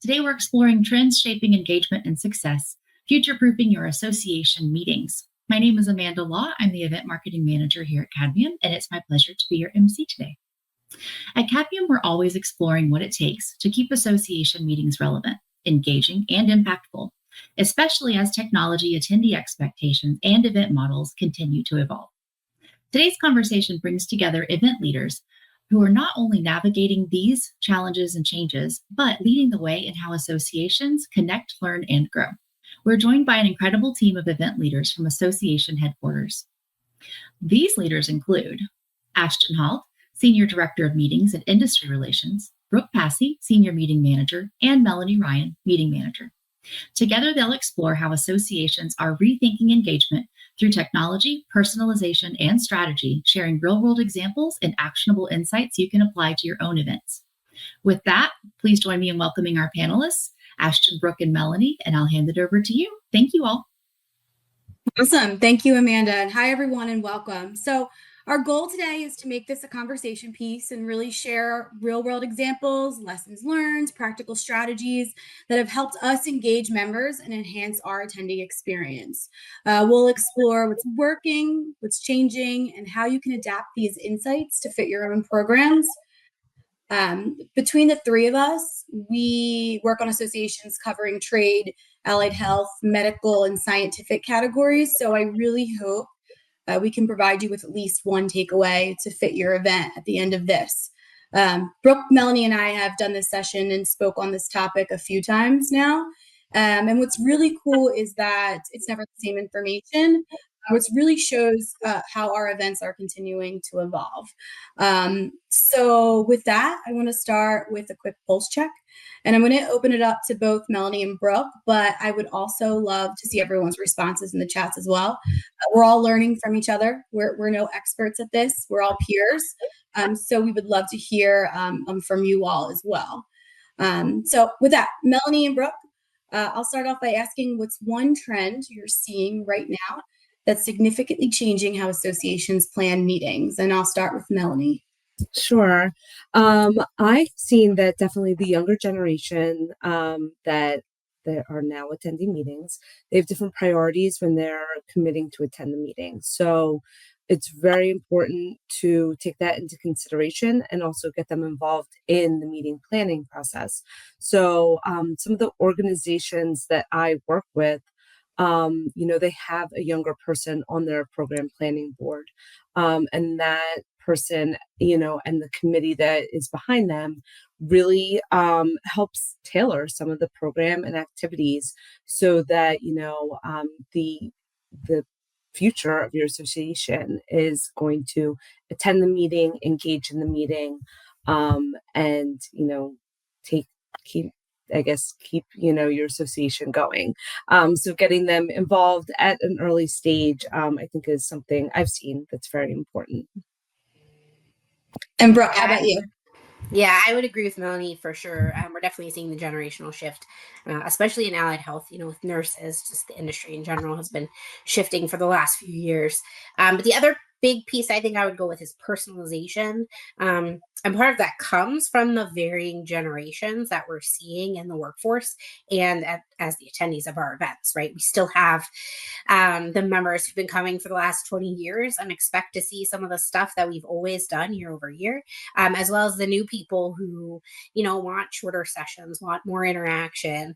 Today, we're exploring trends shaping engagement and success, future proofing your association meetings. My name is Amanda Law. I'm the event marketing manager here at Cadmium, and it's my pleasure to be your MC today. At Cadmium, we're always exploring what it takes to keep association meetings relevant, engaging, and impactful, especially as technology, attendee expectations, and event models continue to evolve. Today's conversation brings together event leaders who are not only navigating these challenges and changes, but leading the way in how associations connect, learn, and grow. We're joined by an incredible team of event leaders from association headquarters. These leaders include Ashton Hall, Senior Director of Meetings and Industry Relations, Brooke Passy, Senior Meeting Manager, and Melanie Ryan, Meeting Manager. Together, they'll explore how associations are rethinking engagement through technology, personalization, and strategy, sharing real-world examples and actionable insights you can apply to your own events. With that, please join me in welcoming our panelists, Ashton, Brooke, and Melanie, and I'll hand it over to you. Thank you all. Awesome. Thank you, Amanda. And hi, everyone, and welcome. So our goal today is to make this a conversation piece and really share real-world examples, lessons learned, practical strategies that have helped us engage members and enhance our attendee experience. We'll explore what's working, what's changing, and how you can adapt these insights to fit your own programs. Between the three of us, we work on associations covering trade, allied health, medical, and scientific categories. So I really hope we can provide you with at least one takeaway to fit your event at the end of this. Brooke, Melanie, and I have done this session and spoke on this topic a few times now. And what's really cool is that it's never the same information, which really shows how our events are continuing to evolve. So with that, I want to start with a quick pulse check. And I'm going to open it up to both Melanie and Brooke, but I would also love to see everyone's responses in the chats as well. We're all learning from each other. We're no experts at this. We're all peers. So we would love to hear from you all as well. So with that, Melanie and Brooke, I'll start off by asking what's one trend you're seeing right now that's significantly changing how associations plan meetings? And I'll start with Melanie. Sure. I've seen that definitely the younger generation that are now attending meetings, they have different priorities when they're committing to attend the meeting. So it's very important to take that into consideration and also get them involved in the meeting planning process. So some of the organizations that I work with, they have a younger person on their program planning board. And that person, and the committee that is behind them really helps tailor some of the program and activities so that, the future of your association is going to attend the meeting, engage in the meeting, and, keep your association going. So getting them involved at an early stage, I think is something I've seen that's very important. And Brooke, how about you? Yeah, I would agree with Melanie for sure. We're definitely seeing the generational shift, especially in allied health, with nurses, just the industry in general has been shifting for the last few years. But the other big piece I think I would go with is personalization. And part of that comes from the varying generations that we're seeing in the workforce and as the attendees of our events, right? We still have the members who've been coming for the last 20 years and expect to see some of the stuff that we've always done year over year, as well as the new people who, want shorter sessions, want more interaction,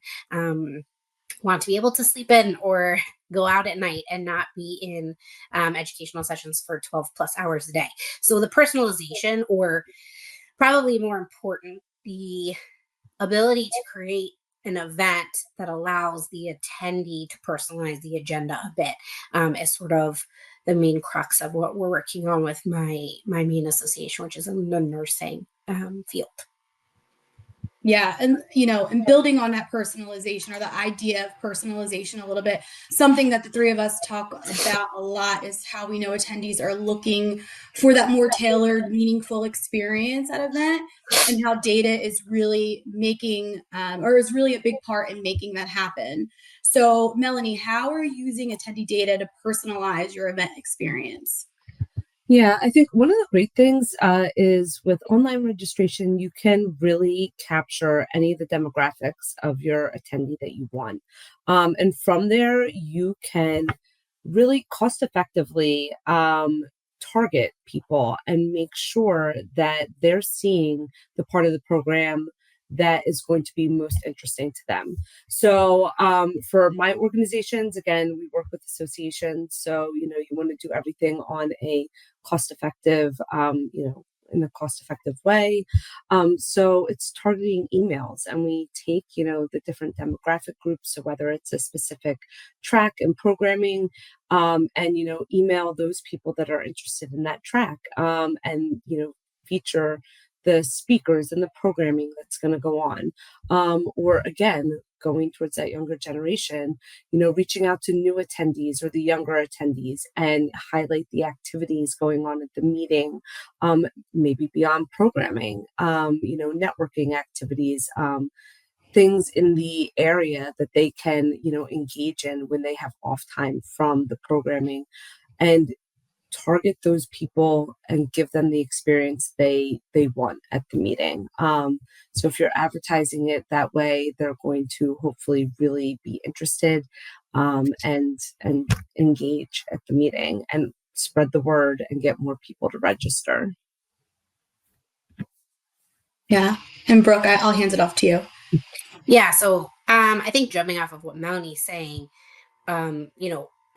want to be able to sleep in or go out at night and not be in educational sessions for 12 plus hours a day. So the personalization, or probably more important, the ability to create an event that allows the attendee to personalize the agenda a bit is sort of the main crux of what we're working on with my main association, which is in the nursing field. Yeah. And, and building on that personalization, or the idea of personalization a little bit, something that the three of us talk about a lot is how we know attendees are looking for that more tailored, meaningful experience at an event, and how data is really making, is really a big part in making that happen. So Melanie, how are you using attendee data to personalize your event experience? Yeah, I think one of the great things is with online registration, you can really capture any of the demographics of your attendee that you want. And from there, you can really cost effectively target people and make sure that they're seeing the part of the program that is going to be most interesting to them. So, for my organizations, again, we work with associations. So, you want to do everything on a cost effective, in a cost effective way. So it's targeting emails, and we take, the different demographic groups. So whether it's a specific track and programming, and, email those people that are interested in that track, and, feature the speakers and the programming that's going to go on. Or again, going towards that younger generation, reaching out to new attendees or the younger attendees and highlight the activities going on at the meeting, maybe beyond programming, networking activities, things in the area that they can, engage in when they have off time from the programming, and target those people and give them the experience they want at the meeting. So if you're advertising it that way, they're going to hopefully really be interested, and engage at the meeting and spread the word and get more people to register. Yeah. And Brooke, I'll hand it off to you. Yeah. So I think jumping off of what Melanie's saying,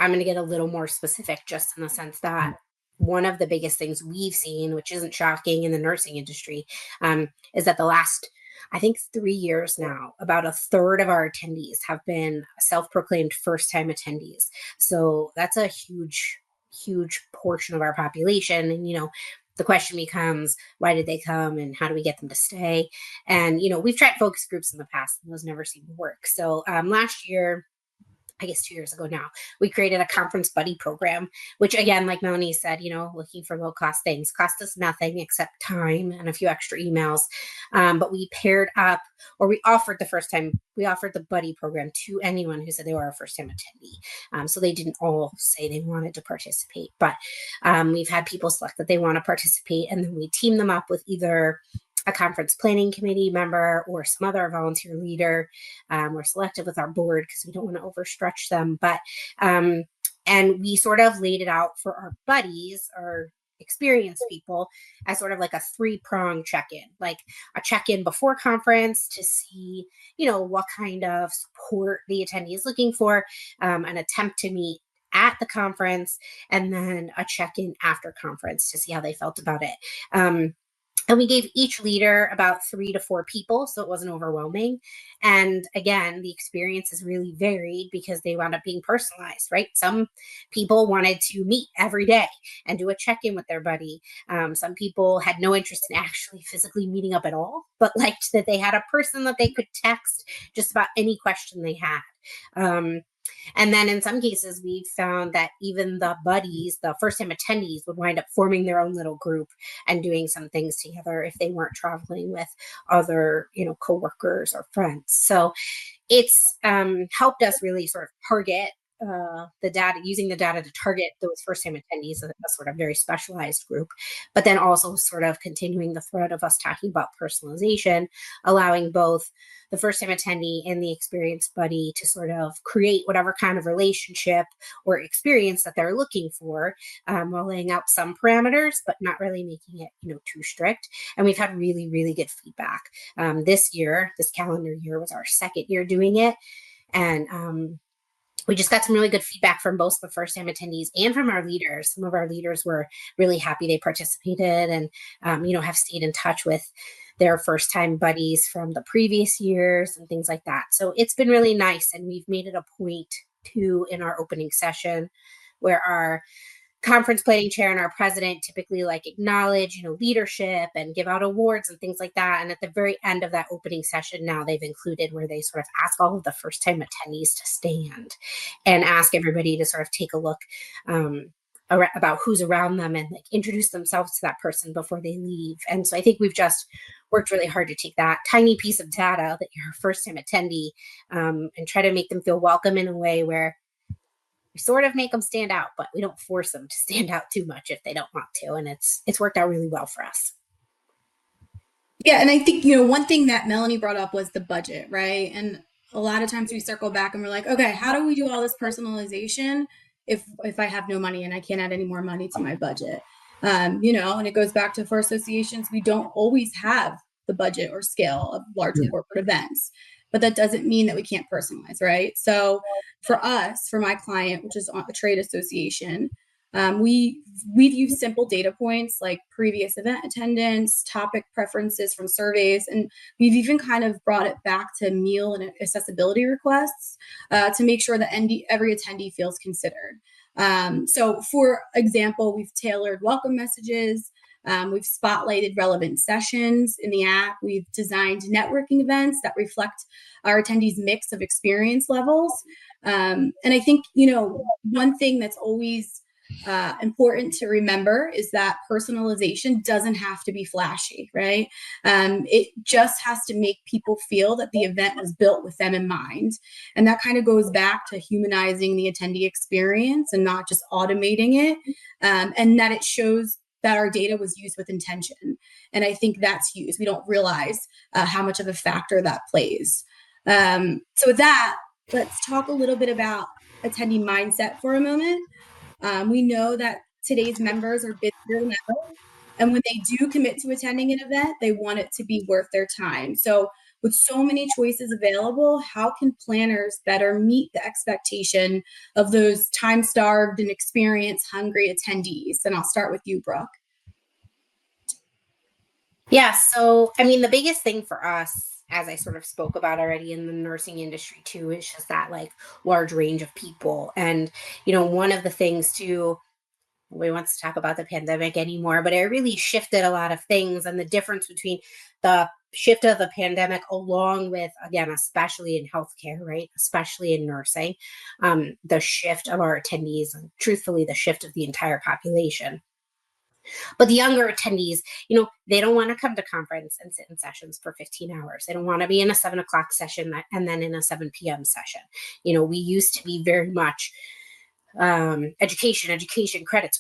I'm going to get a little more specific just in the sense that one of the biggest things we've seen, which isn't shocking in the nursing industry, is that the last, I think, 3 years now, about a third of our attendees have been self-proclaimed first-time attendees. So that's a huge, huge portion of our population. And, the question becomes, why did they come and how do we get them to stay? And, we've tried focus groups in the past and those never seem to work. So last year, I guess 2 years ago now, we created a conference buddy program, which again, like Melanie said, looking for low cost things, cost us nothing except time and a few extra emails. But we paired up, or we offered the buddy program to anyone who said they were a first time attendee. So they didn't all say they wanted to participate, but we've had people select that they want to participate, and then we team them up with either a conference planning committee member or some other volunteer leader. We're selective with our board because we don't want to overstretch them. But and we sort of laid it out for our buddies or experienced people as sort of like a 3-prong check-in, like a check-in before conference to see, what kind of support the attendee is looking for, an attempt to meet at the conference, and then a check-in after conference to see how they felt about it. And we gave each leader about 3 to 4 people, so it wasn't overwhelming. And again, the experience is really varied because they wound up being personalized, right? Some people wanted to meet every day and do a check in with their buddy. Some people had no interest in actually physically meeting up at all, but liked that they had a person that they could text just about any question they had. And then in some cases, we found that even the buddies, the first time attendees, would wind up forming their own little group and doing some things together if they weren't traveling with other, coworkers or friends. So it's helped us really sort of target the data, using the data to target those first time attendees, a sort of very specialized group, but then also sort of continuing the thread of us talking about personalization, allowing both the first time attendee and the experienced buddy to sort of create whatever kind of relationship or experience that they're looking for, while laying out some parameters, but not really making it, too strict. And we've had really, really good feedback. This calendar year was our second year doing it. And we just got some really good feedback from both the first time attendees and from our leaders. Some of our leaders were really happy they participated and, have stayed in touch with their first time buddies from the previous years and things like that. So it's been really nice. And we've made it a point to, in our opening session, where our conference planning chair and our president typically acknowledge, leadership and give out awards and things like that. And at the very end of that opening session, now they've included where they sort of ask all of the first time attendees to stand and ask everybody to sort of take a look about who's around them and introduce themselves to that person before they leave. And so I think we've just worked really hard to take that tiny piece of data that you're a first time attendee, and try to make them feel welcome in a way where We sort of make them stand out, but we don't force them to stand out too much if they don't want to. And it's worked out really well for us. Yeah, and I think, one thing that Melanie brought up was the budget, right? And a lot of times we circle back and we're like, okay, how do we do all this personalization if I have no money and I can't add any more money to my budget? And it goes back to, for associations, we don't always have the budget or scale of large corporate events, but that doesn't mean that we can't personalize, right? So for us, for my client, which is a trade association, we've used simple data points like previous event attendance, topic preferences from surveys, and we've even kind of brought it back to meal and accessibility requests to make sure that every attendee feels considered. So, for example, we've tailored welcome messages. We've spotlighted relevant sessions in the app. We've designed networking events that reflect our attendees' mix of experience levels. And I think, one thing that's always important to remember is that personalization doesn't have to be flashy, right? It just has to make people feel that the event was built with them in mind. And that kind of goes back to humanizing the attendee experience and not just automating it, and that it shows that our data was used with intention. And I think that's huge. We don't realize how much of a factor that plays. So with that, let's talk a little bit about attendee mindset for a moment. We know that today's members are busier than ever. And when they do commit to attending an event, they want it to be worth their time. So with so many choices available, how can planners better meet the expectation of those time-starved and experience-hungry attendees? And I'll start with you, Brooke. Yeah. So, I mean, the biggest thing for us, as I sort of spoke about already in the nursing industry too, is just that like large range of people. And, one of the things too, nobody wants to talk about the pandemic anymore, but it really shifted a lot of things. And the difference between the shift of the pandemic, along with, again, especially in healthcare, right? Especially in nursing, the shift of our attendees, and truthfully, the shift of the entire population. But the younger attendees, they don't want to come to conference and sit in sessions for 15 hours. They don't want to be in a 7 o'clock session and then in a 7 p.m. session. We used to be very much education, credits.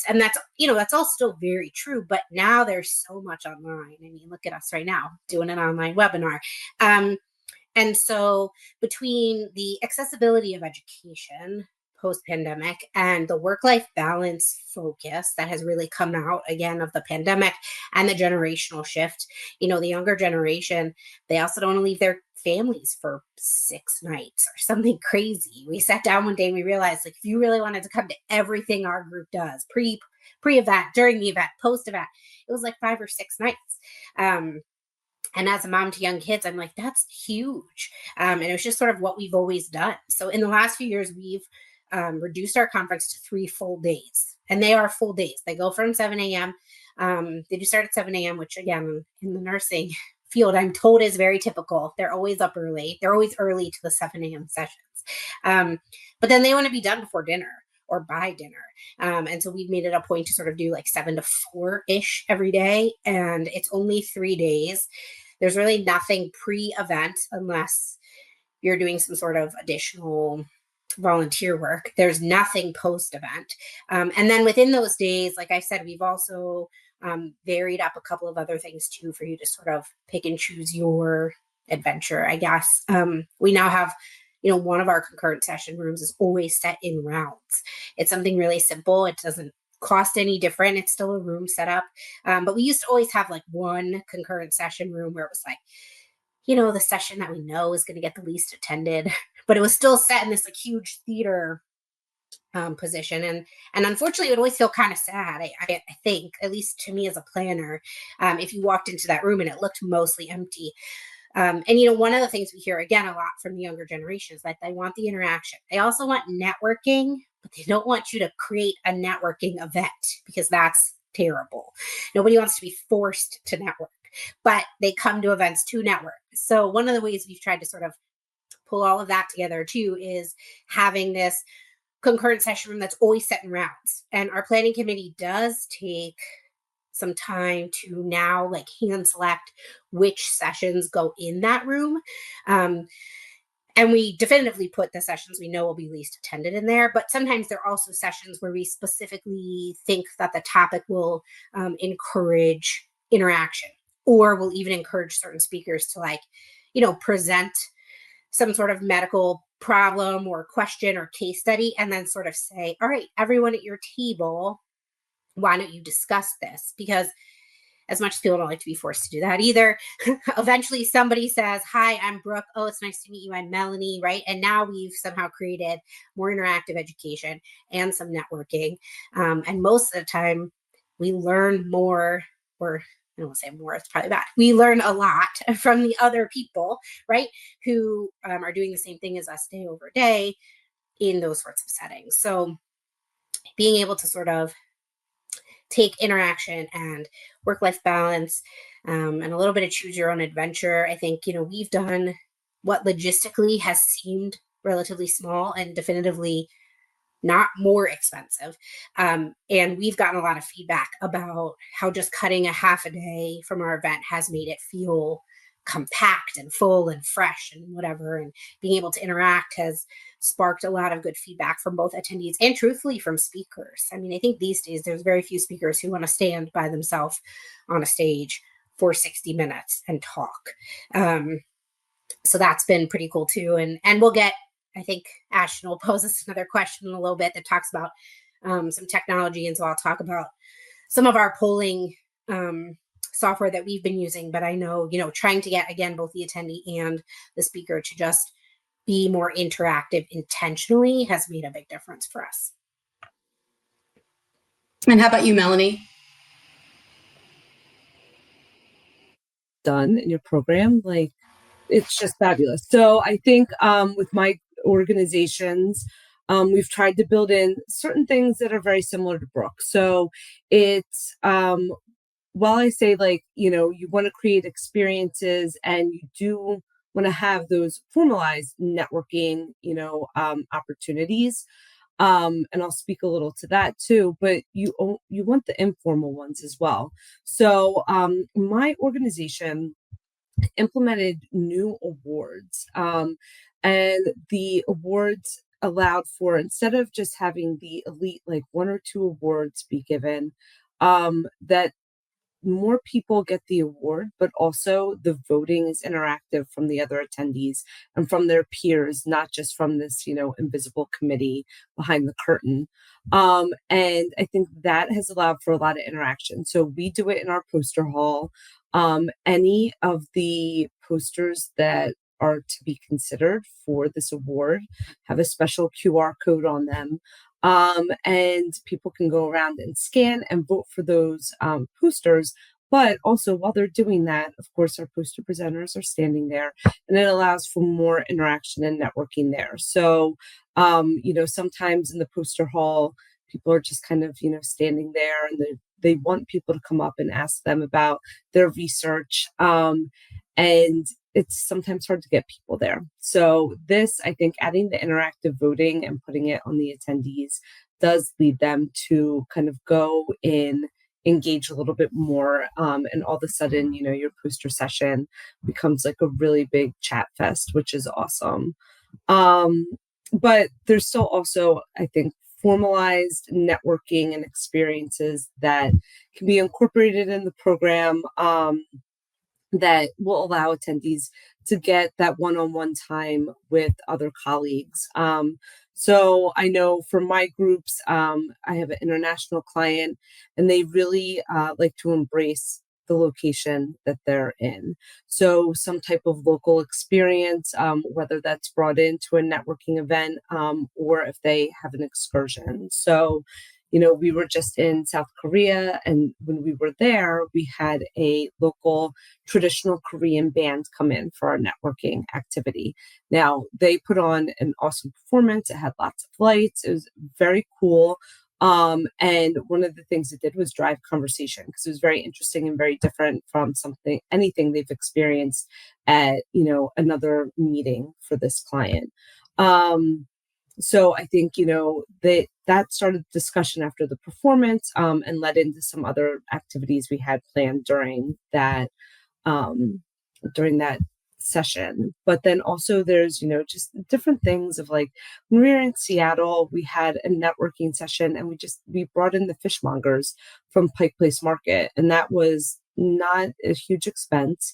And that's all still very true. But now there's so much online. I mean, look at us right now doing an online webinar. And so between the accessibility of education post-pandemic and the work-life balance focus that has really come out again of the pandemic and the generational shift, the younger generation, they also don't want to leave their families for 6 nights or something crazy. We sat down one day and we realized, like, if you really wanted to come to everything our group does, pre-event, during the event, post-event, it was like 5 or 6 nights. And as a mom to young kids, I'm like, that's huge. And it was just sort of what we've always done. So in the last few years, we've reduced our conference to 3 full days. And they are full days. They go from 7 a.m. They do start at 7 a.m., which again, in the nursing field, I'm told is very typical. They're always up early. They're always early to the 7 a.m. sessions. But then they want to be done before dinner or by dinner. And so we've made it a point to sort of do like 7 to 4-ish every day. And it's only 3 days. There's really nothing pre-event unless you're doing some sort of additional volunteer work. There's nothing post-event. And then within those days, like I said, we've also varied up a couple of other things too for you to sort of pick and choose your adventure, I guess. We now have, one of our concurrent session rooms is always set in rounds. It's something really simple. It doesn't cost any different. It's still a room setup. But we used to always have like one concurrent session room where it was like, the session that we know is going to get the least attended, but it was still set in this like huge theater position. And unfortunately, it would always feel kind of sad. I think, at least to me as a planner, if you walked into that room and it looked mostly empty. And one of the things we hear again a lot from the younger generation is that they want the interaction. They also want networking, but they don't want you to create a networking event because that's terrible. Nobody wants to be forced to network, but they come to events to network. So one of the ways we've tried to sort of pull all of that together too is having this concurrent session room that's always set in rounds. And our planning committee does take some time to now like hand select which sessions go in that room. And we definitively put the sessions we know will be least attended in there. But sometimes there are also sessions where we specifically think that the topic will encourage interaction, or will even encourage certain speakers to, like, present some sort of medical problem or question or case study, and then sort of say, all right, everyone at your table, why don't you discuss this? Because as much as people don't like to be forced to do that either, eventually somebody says, hi, I'm Brooke. Oh, it's nice to meet you. I'm Melanie, right? And now we've somehow created more interactive education and some networking. And most of the time, we learn more, or I don't want to say more, it's probably bad. We learn a lot from the other people, right? Who are doing the same thing as us day over day in those sorts of settings. So being able to sort of take interaction and work-life balance, and a little bit of choose your own adventure. I think, we've done what logistically has seemed relatively small and definitively not more expensive. And we've gotten a lot of feedback about how just cutting a half a day from our event has made it feel compact and full and fresh and whatever. And being able to interact has sparked a lot of good feedback from both attendees and truthfully from speakers. I mean, I think these days there's very few speakers who want to stand by themselves on a stage for 60 minutes and talk. So that's been pretty cool too. And we'll get, I think Ashton will pose us another question in a little bit that talks about some technology. And so I'll talk about some of our polling software that we've been using. But I know, trying to get, again, both the attendee and the speaker to just be more interactive intentionally has made a big difference for us. And how about you, Melanie? Done in your program, like, it's just fabulous. So I think with my organizations, we've tried to build in certain things that are very similar to Brooke. So it's while I say, like, you want to create experiences and you do want to have those formalized networking, opportunities. And I'll speak a little to that too, but you want the informal ones as well. So my organization implemented new awards, and the awards allowed for, instead of just having the elite, like one or two awards be given, that more people get the award, but also the voting is interactive from the other attendees and from their peers, not just from this, invisible committee behind the curtain. And I think that has allowed for a lot of interaction. So we do it in our poster hall. Any of the posters that are to be considered for this award have a special QR code on them. And people can go around and scan and vote for those posters. But also, while they're doing that, of course, our poster presenters are standing there, and it allows for more interaction and networking there. So, sometimes in the poster hall, people are just kind of, standing there, and they want people to come up and ask them about their research. And it's sometimes hard to get people there. So this, I think, adding the interactive voting and putting it on the attendees does lead them to kind of go in, engage a little bit more. And all of a sudden, your poster session becomes like a really big chat fest, which is awesome. But there's still also, I think, formalized networking and experiences that can be incorporated in the program, that will allow attendees to get that one-on-one time with other colleagues. So I know for my groups, I have an international client, and they really like to embrace the location that they're in. So some type of local experience, whether that's brought into a networking event, or if they have an excursion. So we were just in South Korea, and when we were there, we had a local traditional Korean band come in for our networking activity. Now, they put on an awesome performance. It had lots of lights. It was very cool. And one of the things it did was drive conversation, because it was very interesting and very different from anything they've experienced at, another meeting for this client. So I think, that started discussion after the performance, and led into some other activities we had planned during that session. But then also there's, just different things of like when we were in Seattle, we had a networking session and we brought in the fishmongers from Pike Place Market. And that was not a huge expense.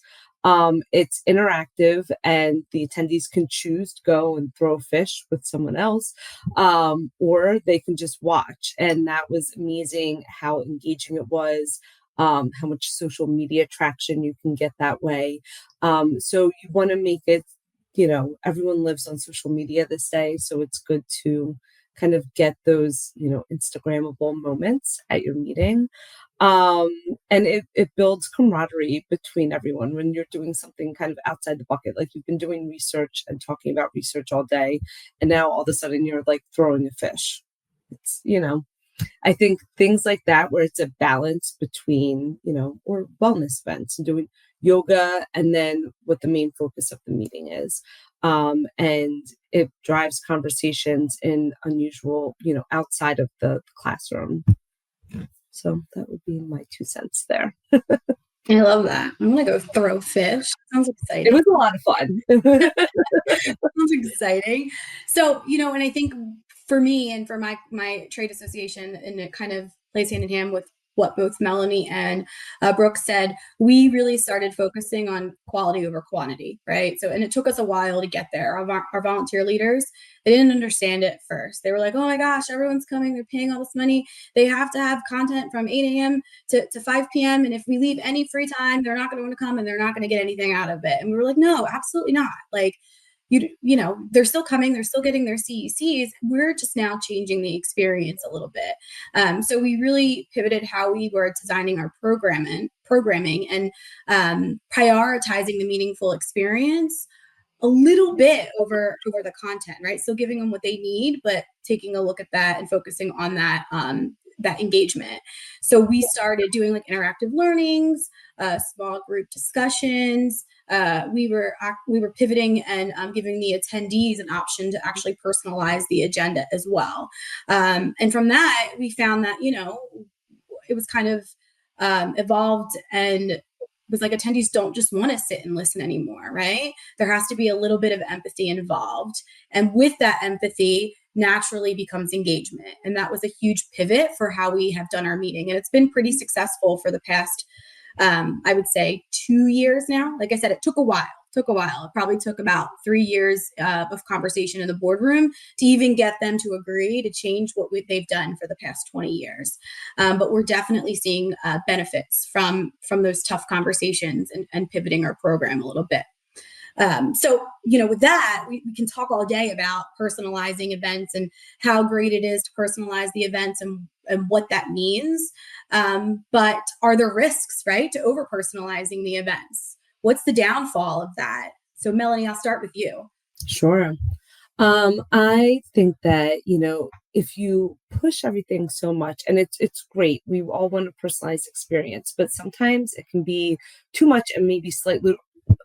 It's interactive and the attendees can choose to go and throw a fish with someone else, or they can just watch. And that was amazing how engaging it was, how much social media traction you can get that way. So you want to make it, everyone lives on social media this day. So it's good to kind of get those, Instagrammable moments at your meeting. And it builds camaraderie between everyone when you're doing something kind of outside the bucket. Like you've been doing research and talking about research all day, and now all of a sudden you're like throwing a fish. It's, I think things like that where it's a balance between, or wellness events and doing yoga and then what the main focus of the meeting is. And it drives conversations in unusual, outside of the classroom. So that would be my 2 cents there. I love that. I'm gonna go throw fish. Sounds exciting. It was a lot of fun. Sounds exciting. So, and I think for me and for my trade association, and it kind of plays hand in hand with what both Melanie and Brooke said, we really started focusing on quality over quantity, right? So, and it took us a while to get there. Our volunteer leaders, they didn't understand it at first. They were like, oh my gosh, everyone's coming, they're paying all this money. They have to have content from 8 a.m. to 5 p.m. And if we leave any free time, they're not going to want to come and they're not going to get anything out of it. And we were like, no, absolutely not. Like, they're still coming, they're still getting their CECs. We're just now changing the experience a little bit. So we really pivoted how we were designing our programming and prioritizing the meaningful experience a little bit over the content, right? So giving them what they need, but taking a look at that and focusing on that engagement. So we started doing like interactive learnings, small group discussions. We were pivoting and giving the attendees an option to actually personalize the agenda as well. And from that, we found that, it was kind of evolved and was like attendees don't just want to sit and listen anymore, right? There has to be a little bit of empathy involved. And with that empathy, naturally becomes engagement. And that was a huge pivot for how we have done our meeting. And it's been pretty successful for the past, I would say 2 years now. Like I said, it took a while. It probably took about 3 years of conversation in the boardroom to even get them to agree to change what they've done for the past 20 years. But we're definitely seeing benefits from those tough conversations and pivoting our program a little bit. So, with that, we can talk all day about personalizing events and how great it is to personalize the events and what that means. But are there risks, right, to over personalizing the events? What's the downfall of that? So, Melanie, I'll start with you. Sure. I think that, if you push everything so much, and it's great, we all want a personalized experience, but sometimes it can be too much and maybe slightly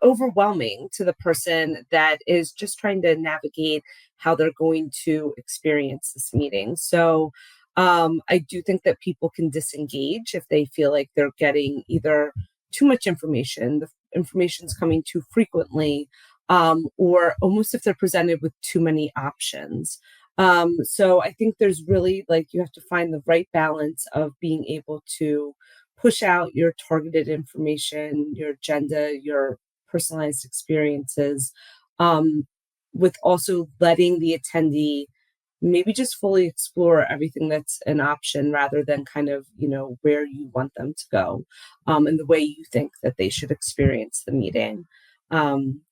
overwhelming to the person that is just trying to navigate how they're going to experience this meeting. So I do think that people can disengage if they feel like they're getting either too much information, the information's coming too frequently, or almost if they're presented with too many options. So I think there's really you have to find the right balance of being able to push out your targeted information, your agenda, your personalized experiences, with also letting the attendee maybe just fully explore everything that's an option rather than kind of, where you want them to go, and the way you think that they should experience the meeting.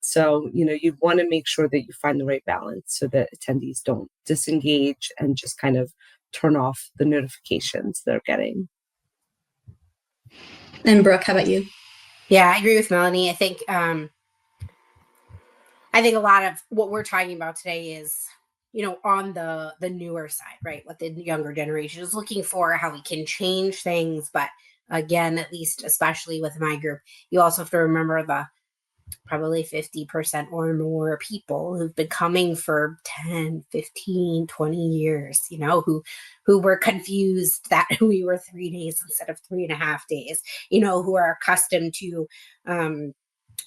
So, you want to make sure that you find the right balance so that attendees don't disengage and just kind of turn off the notifications they're getting. And Brooke, how about you? Yeah, I agree with Melanie. I think a lot of what we're talking about today is, on the newer side, right? What the younger generation is looking for, how we can change things. But again, at least, especially with my group, you also have to remember the probably 50% or more people who've been coming for 10, 15, 20 years, who were confused that we were 3 days instead of 3.5 days, who are accustomed to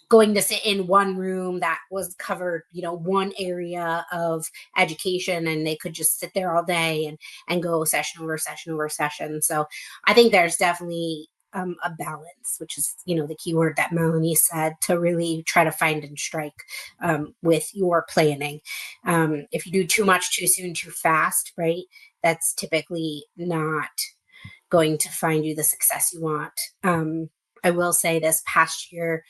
going to sit in one room that was covered, one area of education, and they could just sit there all day and go session over session over session. So I think there's definitely a balance, which is, the key word that Melanie said, to really try to find and strike with your planning. If you do too much too soon, too fast, right, that's typically not going to find you the success you want. I will say this past year,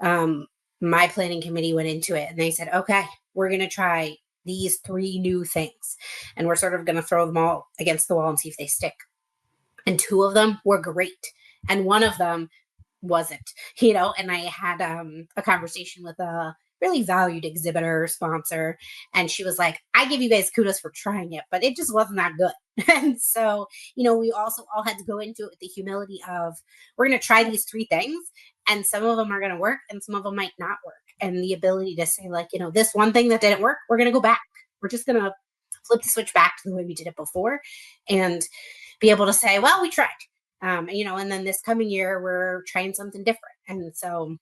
my planning committee went into it and they said, okay, we're going to try these 3 new things, and we're sort of going to throw them all against the wall and see if they stick. And 2 of them were great, and 1 of them wasn't, and I had a conversation with a really valued exhibitor sponsor, and she was like, I give you guys kudos for trying it, but it just wasn't that good. And so, we also all had to go into it with the humility of, we're going to try these 3 things, and some of them are going to work and some of them might not work. And the ability to say, like, this one thing that didn't work, we're going to go back. We're just going to flip the switch back to the way we did it before, and be able to say, well, we tried. And then this coming year, we're trying something different. And so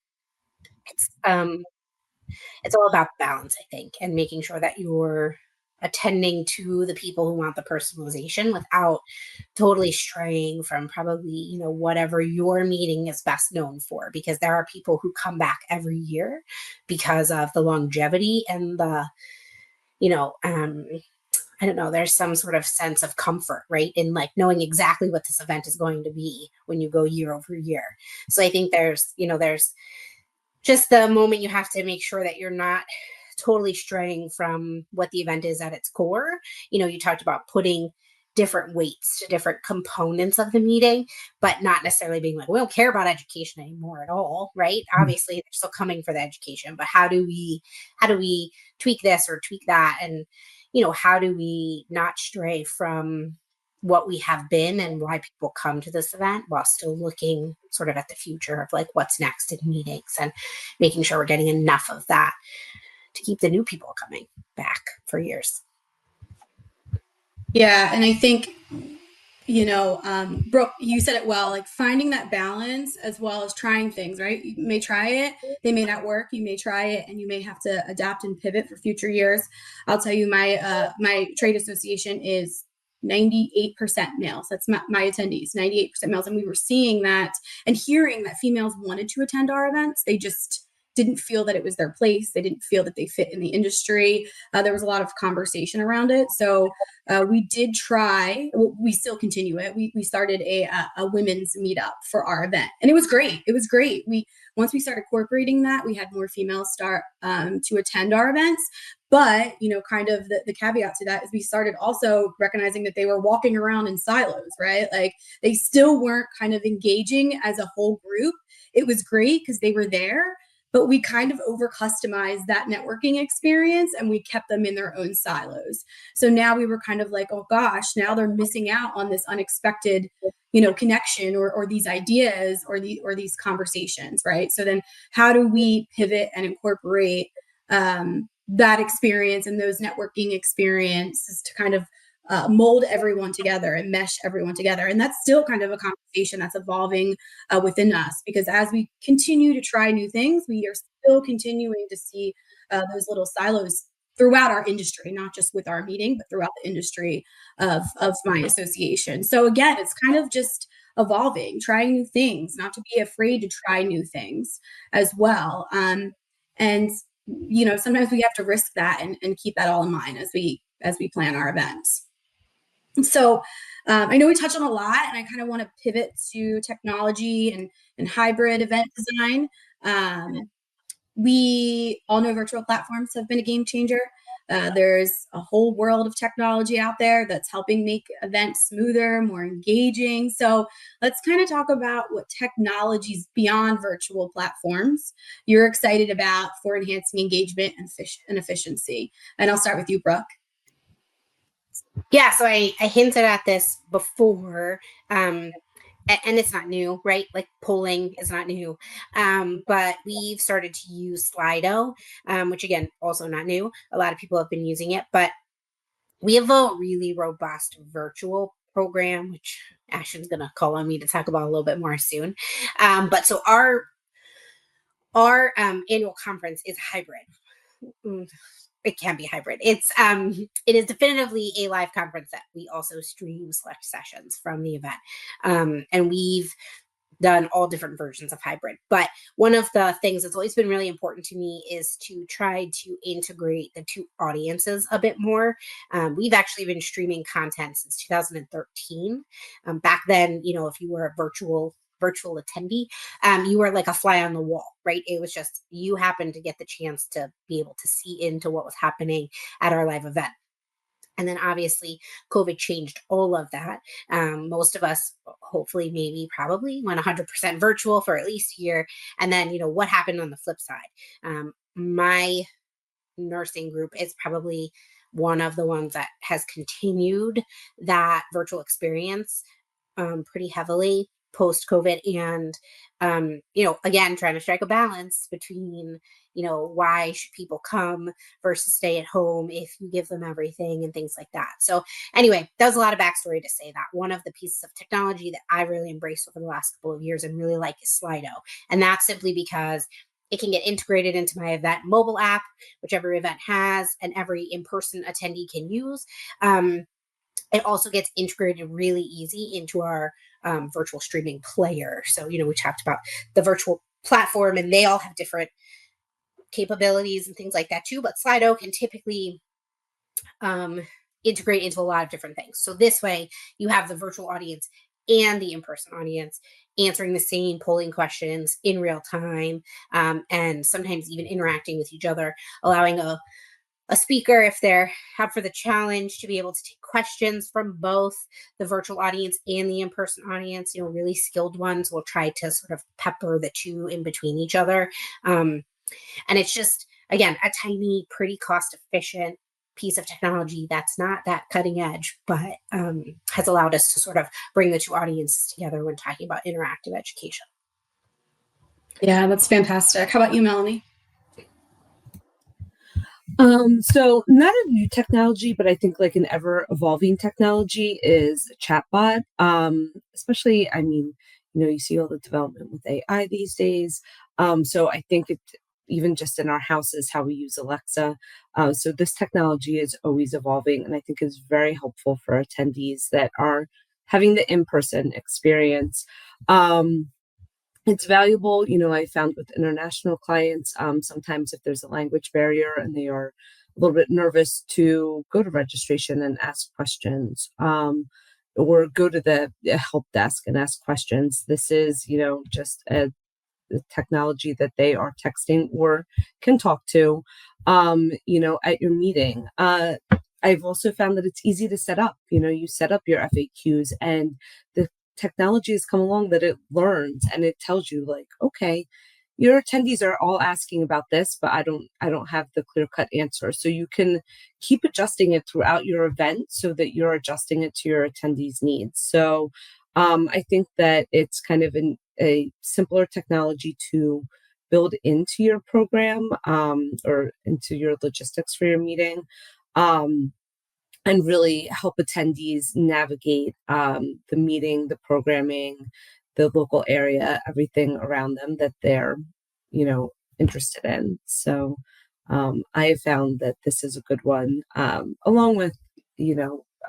it's all about balance, I think, and making sure that you're attending to the people who want the personalization without totally straying from probably, whatever your meeting is best known for, because there are people who come back every year because of the longevity and the, I don't know, there's some sort of sense of comfort, right, in like knowing exactly what this event is going to be when you go year over year. So I think there's just the moment you have to make sure that you're not totally straying from what the event is at its core. You talked about putting different weights to different components of the meeting, but not necessarily being like, we don't care about education anymore at all, right? Obviously, they're still coming for the education, but how do we tweak this or tweak that? And, how do we not stray from what we have been and why people come to this event, while still looking sort of at the future of like what's next in meetings, and making sure we're getting enough of that to keep the new people coming back for years. Yeah. And I think, Brooke, you said it well, like finding that balance as well as trying things, right? You may try it, they may not work. You may try it and you may have to adapt and pivot for future years. I'll tell you, my trade association is 98% males. That's my attendees, 98% males. And we were seeing that and hearing that females wanted to attend our events. They just didn't feel that it was their place. They didn't feel that they fit in the industry. There was a lot of conversation around it. So we did try, we still continue it. We started a women's meetup for our event, and it was great. It was great. Once we started incorporating that, we had more females start to attend our events. But, kind of the caveat to that is we started also recognizing that they were walking around in silos, right? Like they still weren't kind of engaging as a whole group. It was great because they were there, but we kind of over customized that networking experience and we kept them in their own silos. So now we were kind of like, oh gosh, now they're missing out on this unexpected, connection or these ideas or these conversations, right? So then how do we pivot and incorporate that experience and those networking experiences to kind of mold everyone together and mesh everyone together? And that's still kind of a conversation that's evolving within us, because as we continue to try new things, we are still continuing to see those little silos throughout our industry, not just with our meeting, but throughout the industry of my association. So again, it's kind of just evolving, trying new things, not to be afraid to try new things as well. And sometimes we have to risk that and keep that all in mind as we plan our events. So I know we touched on a lot, and I kind of want to pivot to technology and hybrid event design. We all know virtual platforms have been a game changer. There's a whole world of technology out there that's helping make events smoother, more engaging. So let's kind of talk about what technologies beyond virtual platforms you're excited about for enhancing engagement and efficiency. And I'll start with you, Brooke. Yeah, so I hinted at this before, and it's not new, right? Like polling is not new, but we've started to use Slido, which again, also not new. A lot of people have been using it, but we have a really robust virtual program, which Ashton's going to call on me to talk about a little bit more soon. But so our annual conference is hybrid. It can be hybrid. It is definitively a live conference that we also stream select sessions from the event. And we've done all different versions of hybrid. But one of the things that's always been really important to me is to try to integrate the two audiences a bit more. We've actually been streaming content since 2013. Back then, if you were a virtual attendee, you were like a fly on the wall, right? It was just you happened to get the chance to be able to see into what was happening at our live event. And then obviously COVID changed all of that. Most of us, hopefully, maybe, probably went 100% virtual for at least a year. And then, what happened on the flip side? My nursing group is probably one of the ones that has continued that virtual experience pretty heavily post COVID. And, again, trying to strike a balance between, why should people come versus stay at home if you give them everything and things like that. So anyway, that was a lot of backstory to say that. One of the pieces of technology that I really embraced over the last couple of years and really like is Slido. And that's simply because it can get integrated into my event mobile app, which every event has and every in-person attendee can use. It also gets integrated really easy into our virtual streaming player. So, we talked about the virtual platform and they all have different capabilities and things like that too. But Slido can typically integrate into a lot of different things. So this way you have the virtual audience and the in-person audience answering the same polling questions in real time, and sometimes even interacting with each other, allowing a speaker, if they're up for the challenge, to be able to take questions from both the virtual audience and the in-person audience. Really skilled ones will try to sort of pepper the two in between each other. And it's just, again, a tiny, pretty cost efficient piece of technology that's not that cutting edge, but has allowed us to sort of bring the two audiences together when talking about interactive education. Yeah, that's fantastic. How about you, Melanie? So not a new technology, but I think like an ever evolving technology is a chatbot. Especially, you see all the development with AI these days. So I think it even just in our houses, how we use Alexa. So this technology is always evolving and I think is very helpful for attendees that are having the in-person experience. It's valuable, I found with international clients, sometimes if there's a language barrier and they are a little bit nervous to go to registration and ask questions, or go to the help desk and ask questions. This is, just a technology that they are texting or can talk to, at your meeting. I've also found that it's easy to set up. You set up your FAQs and the technology has come along that it learns and it tells you like, okay, your attendees are all asking about this, but I don't have the clear-cut answer. So you can keep adjusting it throughout your event so that you're adjusting it to your attendees' needs. So I think that it's kind of a simpler technology to build into your program, or into your logistics for your meeting, and really help attendees navigate the meeting, the programming, the local area, everything around them that they're, interested in. So I have found that this is a good one, along with,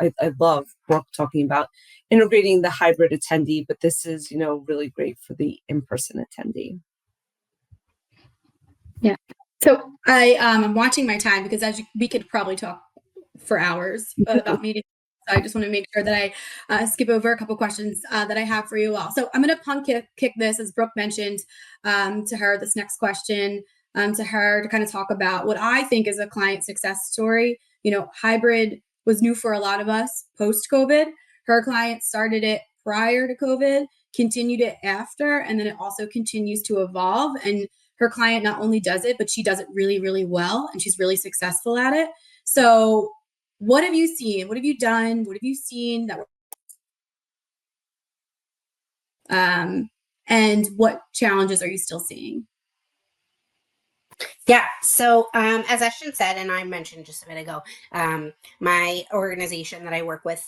I love Brooke talking about integrating the hybrid attendee, but this is, really great for the in-person attendee. Yeah. So I'm watching my time because we could probably talk for hours about meetings. So I just want to make sure that I skip over a couple questions that I have for you all. So I'm going to punt kick this, as Brooke mentioned, to her, this next question, to her to kind of talk about what I think is a client success story. Hybrid was new for a lot of us post-COVID. Her client started it prior to COVID, continued it after, and then it also continues to evolve. And her client not only does it, but she does it really, really well, and she's really successful at it. So what have you seen? What have you done? What have you seen that and what challenges are you still seeing? Yeah. So as Ashton said, and I mentioned just a bit ago, my organization that I work with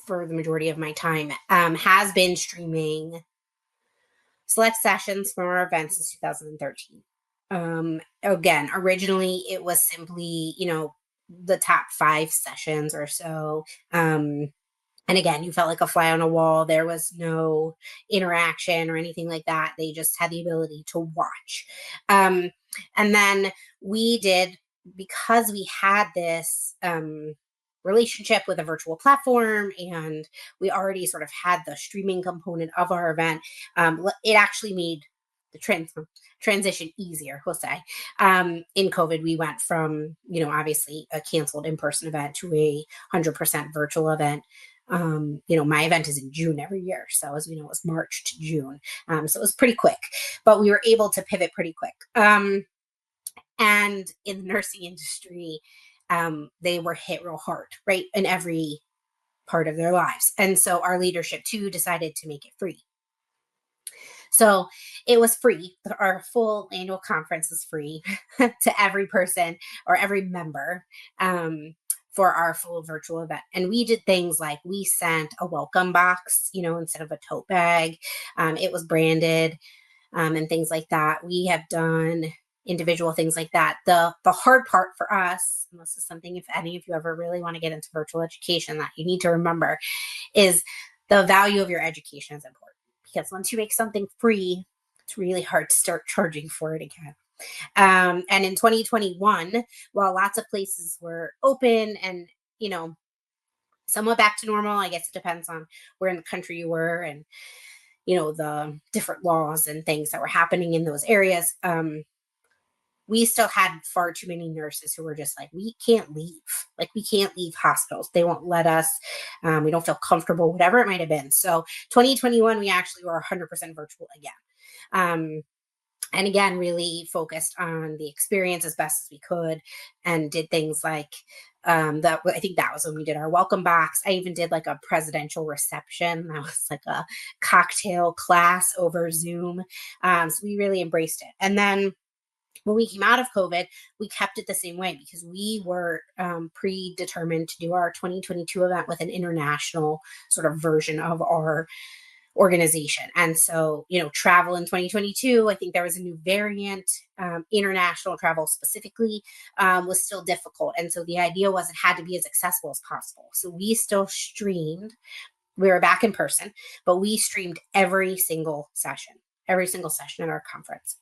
for the majority of my time has been streaming select sessions from our events since 2013. Again, originally it was simply, the top 5 sessions or so. And again, you felt like a fly on a wall. There was no interaction or anything like that. They just had the ability to watch. Um, and then we did, because we had this relationship with a virtual platform and we already sort of had the streaming component of our event, it actually made the transition easier, we'll say. In COVID, we went from, obviously a canceled in-person event to a 100% virtual event. My event is in June every year. So as we know, it was March to June. So it was pretty quick, but we were able to pivot pretty quick. And in the nursing industry, they were hit real hard, right? In every part of their lives. And so our leadership too decided to make it free. So it was free. Our full annual conference is free to every person or every member. For our full virtual event. And we did things like we sent a welcome box, instead of a tote bag. It was branded, and things like that. We have done individual things like that. The hard part for us, and this is something if any of you ever really want to get into virtual education that you need to remember, is the value of your education is important. Because once you make something free, it's really hard to start charging for it again. And in 2021, while lots of places were open and, somewhat back to normal, I guess it depends on where in the country you were and, the different laws and things that were happening in those areas. We still had far too many nurses who were just like, we can't leave. Like, we can't leave hospitals. They won't let us. We don't feel comfortable, whatever it might have been. So 2021, we actually were 100% virtual again. And again, really focused on the experience as best as we could and did things like that. I think that was when we did our welcome box. I even did like a presidential reception. That was like a cocktail class over Zoom. So we really embraced it. And then when we came out of COVID, we kept it the same way because we were predetermined to do our 2022 event with an international sort of version of our organization. And so, travel in 2022, I think there was a new variant. International travel specifically was still difficult. And so the idea was it had to be as accessible as possible. So we still streamed. We were back in person, but we streamed every single session at our conference.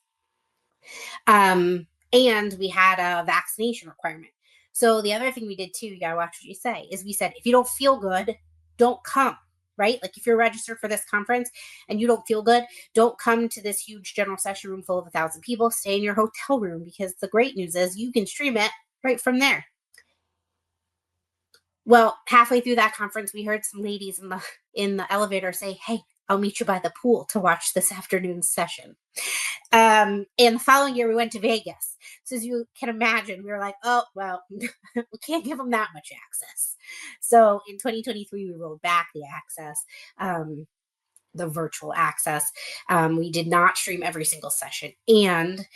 And we had a vaccination requirement. So the other thing we did too, you gotta watch what you say, is we said, if you don't feel good, don't come, right? Like if you're registered for this conference and you don't feel good, don't come to this huge general session room full of 1,000 people, stay in your hotel room, because the great news is you can stream it right from there. Well, halfway through that conference, we heard some ladies in the elevator say, "Hey, I'll meet you by the pool to watch this afternoon's session." And the following year, we went to Vegas. So as you can imagine, we were like, "Oh, well, we can't give them that much access." So in 2023, we rolled back the access, the virtual access. We did not stream every single session. And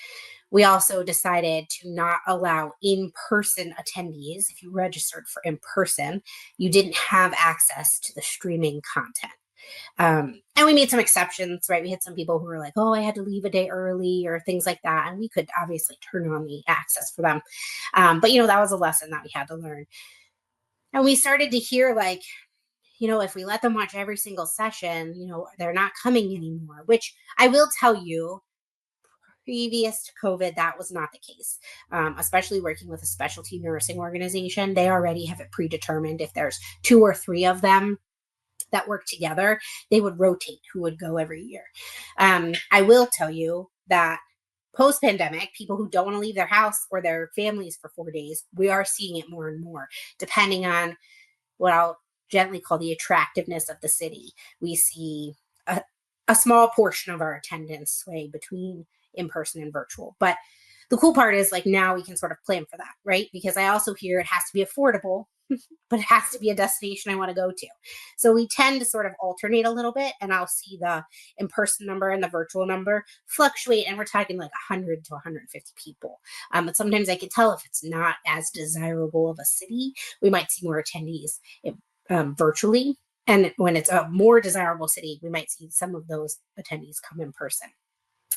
we also decided to not allow in-person attendees. If you registered for in-person, you didn't have access to the streaming content. And we made some exceptions, right? We had some people who were like, "Oh, I had to leave a day early," or things like that. And we could obviously turn on the access for them. But, that was a lesson that we had to learn. And we started to hear like, if we let them watch every single session, they're not coming anymore, which I will tell you, previous to COVID, that was not the case. Especially working with a specialty nursing organization, they already have it predetermined. If there's 2 or 3 of them that work together, they would rotate who would go every year. I will tell you that post-pandemic, people who don't want to leave their house or their families for 4 days, we are seeing it more and more, depending on what I'll gently call the attractiveness of the city. We see a small portion of our attendance sway between in-person and virtual. But the cool part is like now we can sort of plan for that, right? Because I also hear it has to be affordable, but it has to be a destination I want to go to. So we tend to sort of alternate a little bit, and I'll see the in-person number and the virtual number fluctuate, and we're talking like 100 to 150 people. But sometimes I can tell if it's not as desirable of a city, we might see more attendees virtually. And when it's a more desirable city, we might see some of those attendees come in person.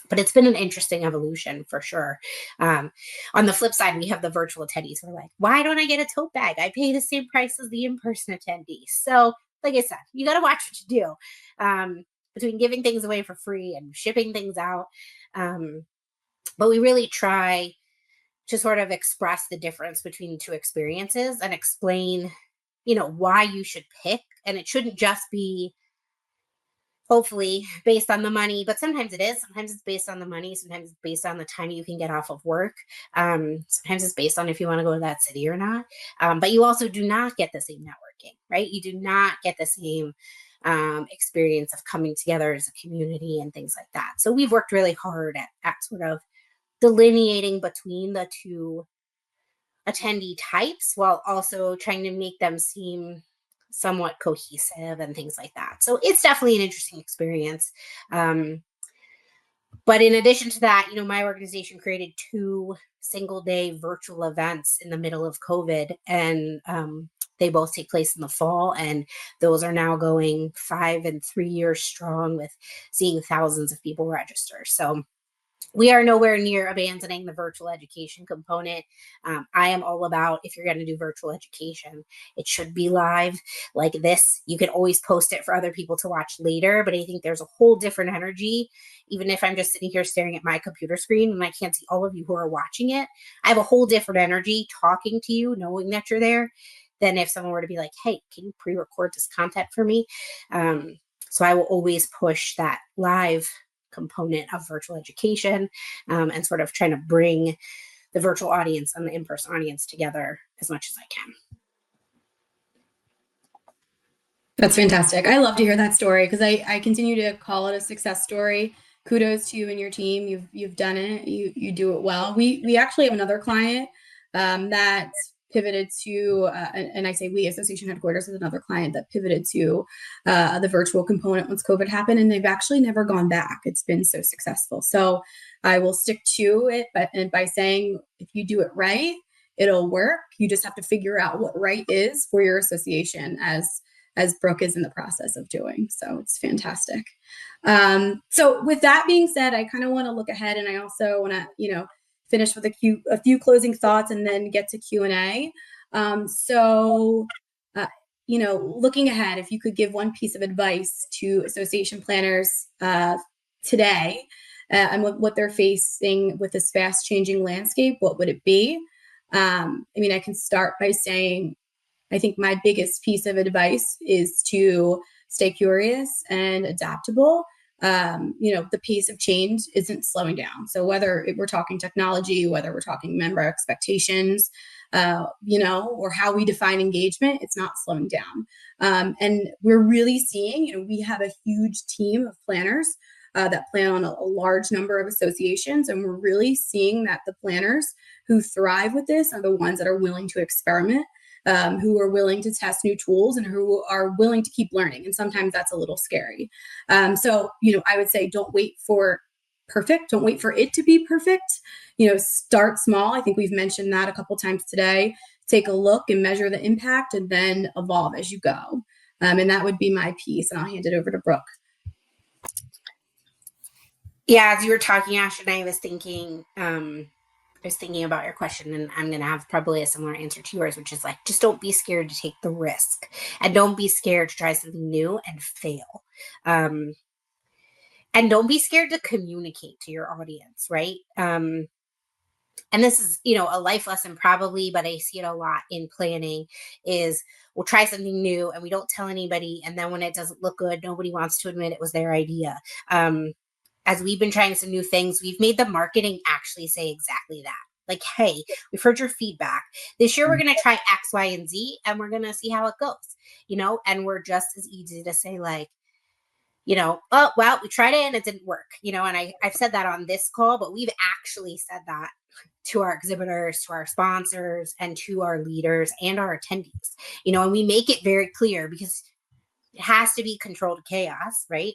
But it's been an interesting evolution for sure. On the flip side, we have the virtual attendees who are like, why don't I get a tote bag? I pay the same price as the in-person attendees. So like I said, you got to watch what you do, between giving things away for free and shipping things out. But we really try to sort of express the difference between the two experiences and explain, why you should pick. And it shouldn't just be hopefully based on the money, but sometimes it is. Sometimes it's based on the money. Sometimes it's based on the time you can get off of work. Sometimes it's based on if you want to go to that city or not. But you also do not get the same networking, right? You do not get the same experience of coming together as a community and things like that. So we've worked really hard at sort of delineating between the two attendee types while also trying to make them seem somewhat cohesive and things like that. So it's definitely an interesting experience. But in addition to that, my organization created 2 single-day virtual events in the middle of COVID, and they both take place in the fall, and those are now going 5 and 3 years strong with seeing thousands of people register. So we are nowhere near abandoning the virtual education component. I am all about, if you're going to do virtual education, it should be live like this. You can always post it for other people to watch later, but I think there's a whole different energy. Even if I'm just sitting here staring at my computer screen and I can't see all of you who are watching it, I have a whole different energy talking to you, knowing that you're there, than if someone were to be like, hey, can you pre-record this content for me? So I will always push that live component of virtual education, and sort of trying to bring the virtual audience and the in-person audience together as much as I can. That's fantastic. I love to hear that story because I continue to call it a success story. Kudos to you and your team. You've done it. You do it well. We actually have another client that pivoted to, and I say we, association headquarters is another client that pivoted to the virtual component once COVID happened, and they've actually never gone back. It's been so successful. So I will stick to it, and by saying if you do it right, it'll work. You just have to figure out what right is for your association, as Brooke is in the process of doing. So it's fantastic. So with that being said, I kind of want to look ahead, and I also want to, finish with a few closing thoughts and then get to Q&A. Looking ahead, if you could give one piece of advice to association planners today and what they're facing with this fast changing landscape, what would it be? I can start by saying, I think my biggest piece of advice is to stay curious and adaptable. The pace of change isn't slowing down. So whether we're talking technology, whether we're talking member expectations, or how we define engagement, it's not slowing down. And we're really seeing, we have a huge team of planners that plan on a large number of associations. And we're really seeing that the planners who thrive with this are the ones that are willing to experiment, who are willing to test new tools, and who are willing to keep learning. And sometimes that's a little scary. So I would say don't wait for perfect. Don't wait for it to be perfect. Start small. I think we've mentioned that a couple times today. Take a look and measure the impact, and then evolve as you go. And that would be my piece. And I'll hand it over to Brooke. Yeah, as you were talking, Ash, and I was thinking about your question, and I'm going to have probably a similar answer to yours, which is like, just don't be scared to take the risk, and don't be scared to try something new and fail. And don't be scared to communicate to your audience, right? And this is, a life lesson probably, but I see it a lot in planning is we'll try something new and we don't tell anybody. And then when it doesn't look good, nobody wants to admit it was their idea. As we've been trying some new things, we've made the marketing actually say exactly that. Like, hey, we've heard your feedback. This year, we're going to try X, Y, and Z, and we're going to see how it goes, and we're just as easy to say like, oh, well, we tried it and it didn't work, and I've said that on this call, but we've actually said that to our exhibitors, to our sponsors, and to our leaders and our attendees, and we make it very clear because it has to be controlled chaos, right?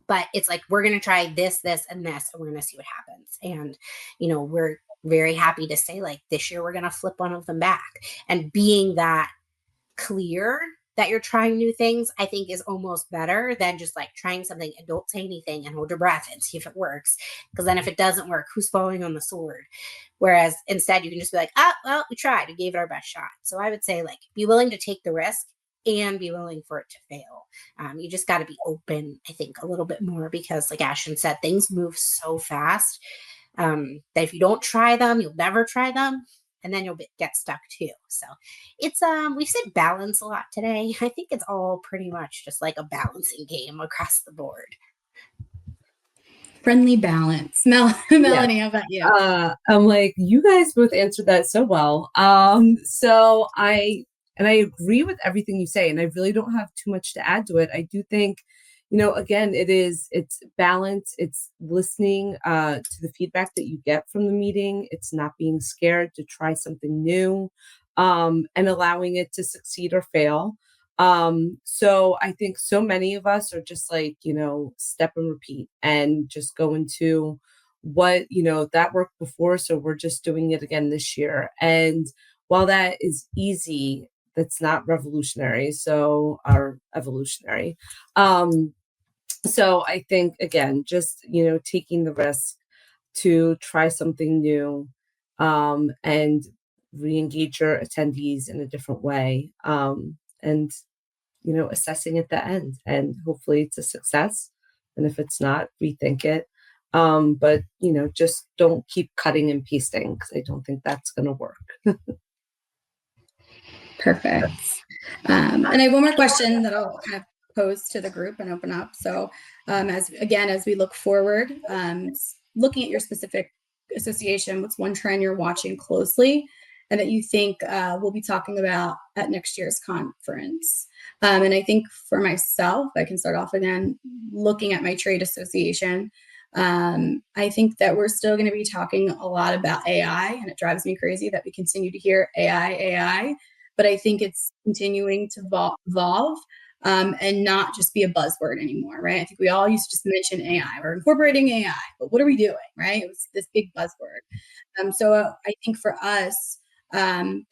But it's like, we're going to try this, and this, and we're going to see what happens. And, we're very happy to say like this year, we're going to flip one of them back, and being that clear that you're trying new things, I think is almost better than just like trying something and don't say anything and hold your breath and see if it works. Because then if it doesn't work, who's falling on the sword? Whereas instead you can just be like, ah, well, we tried, we gave it our best shot. So I would say like be willing to take the risk and be willing for it to fail. You just got to be open, I think, a little bit more because, like Ashton said, things move so fast that if you don't try them, you'll never try them, and then you'll get stuck too. So it's we've said balance a lot today. I think it's all pretty much just like a balancing game across the board. Friendly balance. Melanie, how about you? I'm like, you guys both answered that so well. So I agree with everything you say, and I really don't have too much to add to it. I do think, again, it's balance, it's listening to the feedback that you get from the meeting. It's not being scared to try something new, and allowing it to succeed or fail. So I think so many of us are just like, step and repeat and just go into what, that worked before. So we're just doing it again this year. And while that is easy, that's not revolutionary. So or evolutionary. So I think again, just, taking the risk to try something new, and re-engage your attendees in a different way. And assessing at the end, and hopefully it's a success, and if it's not, rethink it. But just don't keep cutting and pasting, because I don't think that's going to work. Perfect. And I have one more question that I'll kind of pose to the group and open up. So as we look forward, looking at your specific association, what's one trend you're watching closely and that you think we'll be talking about at next year's conference? And I think for myself, I can start off again looking at my trade association. I think that we're still going to be talking a lot about AI, and it drives me crazy that we continue to hear AI, but I think it's continuing to evolve and not just be a buzzword anymore, right? I think we all used to just mention AI. We're incorporating AI, but what are we doing, right? It was this big buzzword. So I think for us,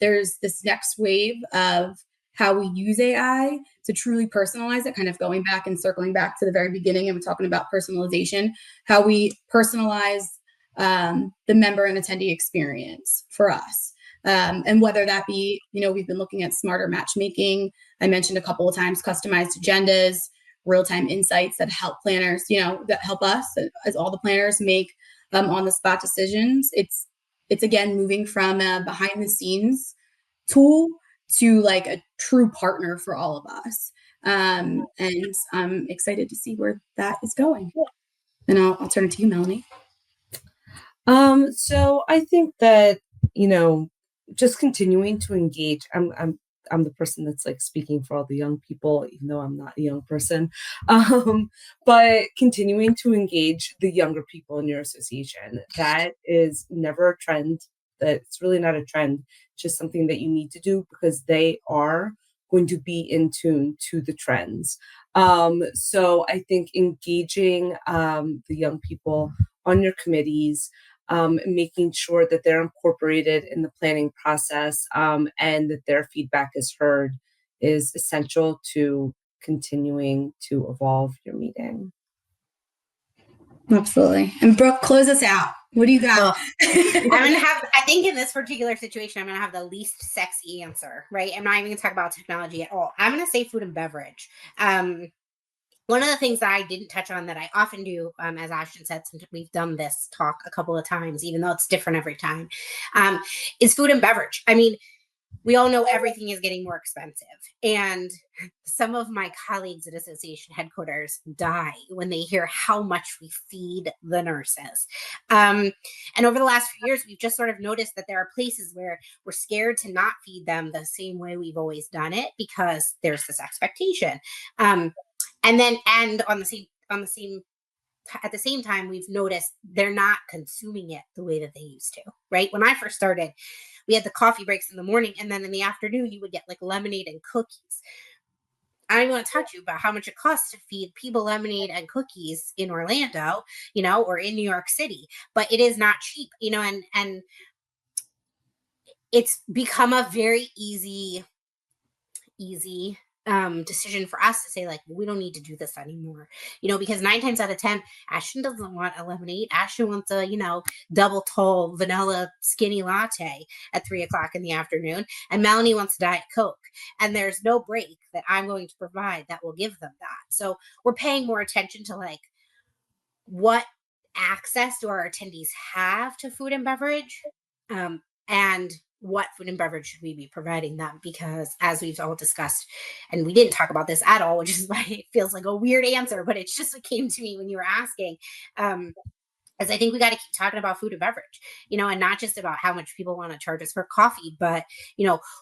there's this next wave of how we use AI to truly personalize it, kind of going back and circling back to the very beginning and we're talking about personalization, how we personalize the member and attendee experience for us. And whether that be, we've been looking at smarter matchmaking. I mentioned a couple of times customized agendas, real-time insights that help planners, that help us as all the planners make on-the-spot decisions. It's again moving from a behind-the-scenes tool to like a true partner for all of us. And I'm excited to see where that is going. And I'll turn it to you, Melanie. So I think that, just continuing to engage. I'm the person that's like speaking for all the young people, even though I'm not a young person. But continuing to engage the younger people in your association, that is never a trend. That's really not a trend. It's just something that you need to do because they are going to be in tune to the trends. So I think engaging the young people on your committees, making sure that they're incorporated in the planning process, and that their feedback is heard is essential to continuing to evolve your meeting. Absolutely. And Brooke, close us out. What do you got? I think in this particular situation, I'm going to have the least sexy answer, right? I'm not even going to talk about technology at all. I'm going to say food and beverage. One of the things that I didn't touch on that I often do, as Ashton said, since we've done this talk a couple of times, even though it's different every time, is food and beverage. I mean, we all know everything is getting more expensive. And some of my colleagues at association headquarters die when they hear how much we feed the nurses. And over the last few years, we've just sort of noticed that there are places where we're scared to not feed them the same way we've always done it because there's this expectation. And at the same time, we've noticed they're not consuming it the way that they used to, right? When I first started, we had the coffee breaks in the morning, and then in the afternoon, you would get like lemonade and cookies. I don't want to touch you about how much it costs to feed people lemonade and cookies in Orlando, or in New York City, but it is not cheap, and it's become a very easy decision for us to say, like, we don't need to do this anymore, because 9 times out of 10, Ashton doesn't want a lemonade. Ashton wants a, double tall vanilla skinny latte at 3 o'clock in the afternoon. And Melanie wants a Diet Coke. And there's no break that I'm going to provide that will give them that. So we're paying more attention to like what access do our attendees have to food and beverage, and what food and beverage should we be providing them? Because as we've all discussed, and we didn't talk about this at all, which is why it feels like a weird answer, but it's just what came to me when you were asking. Is I think we got to keep talking about food and beverage, and not just about how much people want to charge us for coffee, but,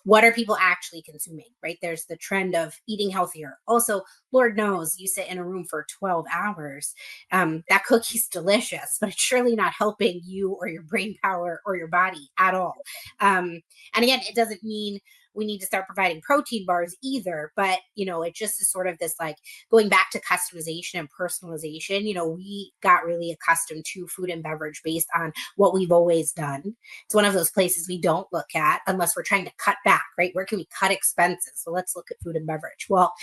what are people actually consuming, right? There's the trend of eating healthier. Also, Lord knows you sit in a room for 12 hours. That cookie's delicious, but it's surely not helping you or your brain power or your body at all. And again, it doesn't mean we need to start providing protein bars either, but it just is sort of this like going back to customization and personalization. We got really accustomed to food and beverage based on what we've always done. It's one of those places we don't look at unless we're trying to cut back, right? Where can we cut expenses? So let's look at food and beverage. Well,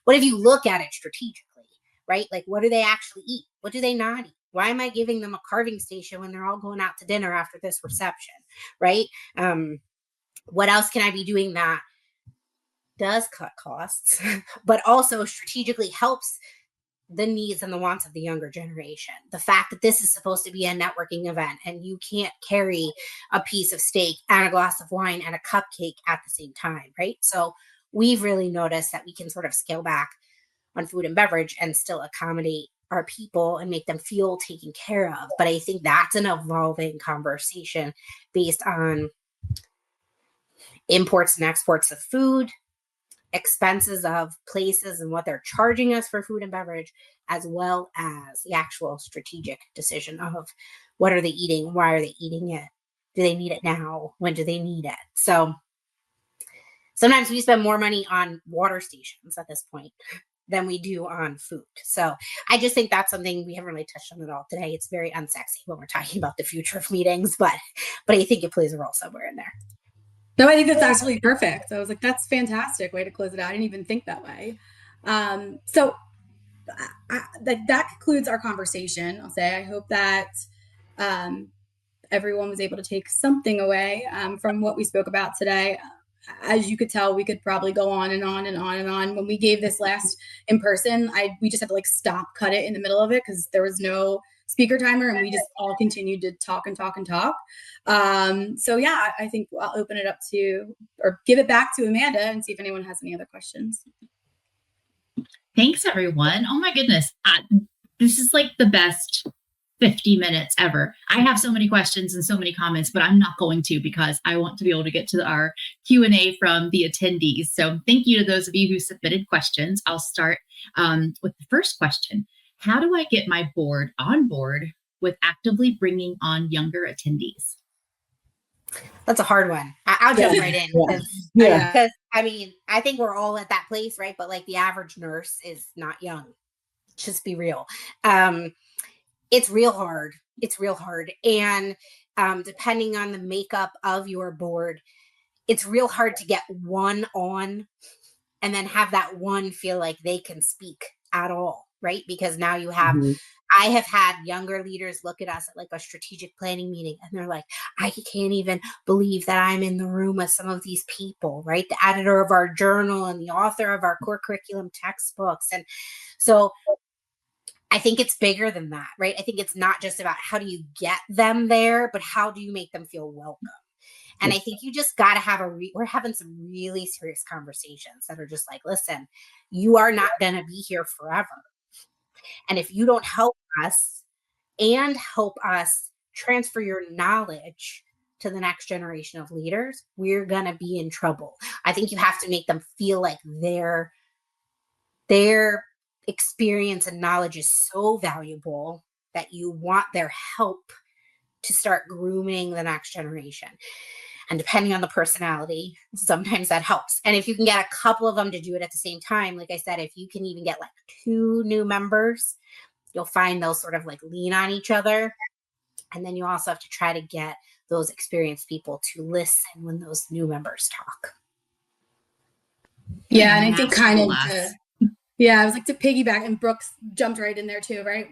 what if you look at it strategically, right? Like, what do they actually eat? What do they not eat? Why am I giving them a carving station when they're all going out to dinner after this reception, right? What else can I be doing that does cut costs, but also strategically helps the needs and the wants of the younger generation? The fact that this is supposed to be a networking event and you can't carry a piece of steak and a glass of wine and a cupcake at the same time, right? So we've really noticed that we can sort of scale back on food and beverage and still accommodate our people and make them feel taken care of. But I think that's an evolving conversation based on imports and exports of food, expenses of places and what they're charging us for food and beverage, as well as the actual strategic decision of what are they eating? Why are they eating it? Do they need it now? When do they need it? So sometimes we spend more money on water stations at this point than we do on food. So I just think that's something we haven't really touched on at all today. It's very unsexy when we're talking about the future of meetings, but I think it plays a role somewhere in there. No, I think that's absolutely perfect. I was like, that's fantastic way to close it out. I didn't even think that way. So that concludes our conversation. I'll say, I hope that everyone was able to take something away from what we spoke about today. As you could tell, we could probably go on and on and on and on. When we gave this last in person, we just had to like stop, cut it in the middle of it because there was no speaker timer, and we just all continued to talk and talk and talk. So yeah, I think I'll open it up to, or give it back to Amanda and see if anyone has any other questions. Thanks, everyone. Oh my goodness. This is like the best 50 minutes ever. I have so many questions and so many comments, but I'm not going to because I want to be able to get to our Q&A from the attendees. So thank you to those of you who submitted questions. I'll start with the first question. How do I get my board on board with actively bringing on younger attendees? That's a hard one. I'll jump right in. Because I mean, I think we're all at that place, right? But like the average nurse is not young. Just be real. It's real hard. It's real hard. And depending on the makeup of your board, it's real hard to get one on and then have that one feel like they can speak at all, right? Because now you have, I have had younger leaders look at us at like a strategic planning meeting and they're like, I can't even believe that I'm in the room with some of these people, right? The editor of our journal and the author of our core curriculum textbooks. And so I think it's bigger than that, right? I think it's not just about how do you get them there, but how do you make them feel welcome? And I think you just got to have we're having some really serious conversations that are just like, listen, you are not going to be here forever. And if you don't help us and help us transfer your knowledge to the next generation of leaders, we're going to be in trouble. I think you have to make them feel like their experience and knowledge is so valuable that you want their help to start grooming the next generation. And depending on the personality, sometimes that helps. And if you can get a couple of them to do it at the same time, like I said, if you can even get like 2 new members, you'll find they'll sort of like lean on each other. And then you also have to try to get those experienced people to listen when those new members talk. Yeah, and I think kind of Masterclass. yeah, I was like to piggyback, and Brooks jumped right in there too, right?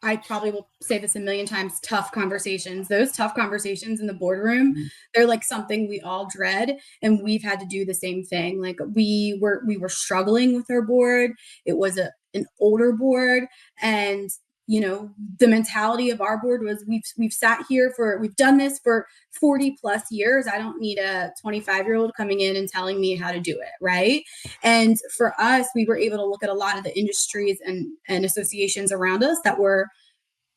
I probably will say this a million times, tough conversations. Those tough conversations in the boardroom, they're like something we all dread, and we've had to do the same thing. Like we were struggling with our board. It was an older board, and the mentality of our board was we've sat here we've done this for 40 plus years. I don't need a 25-year-old coming in and telling me how to do it, right? And for us, we were able to look at a lot of the industries and associations around us that were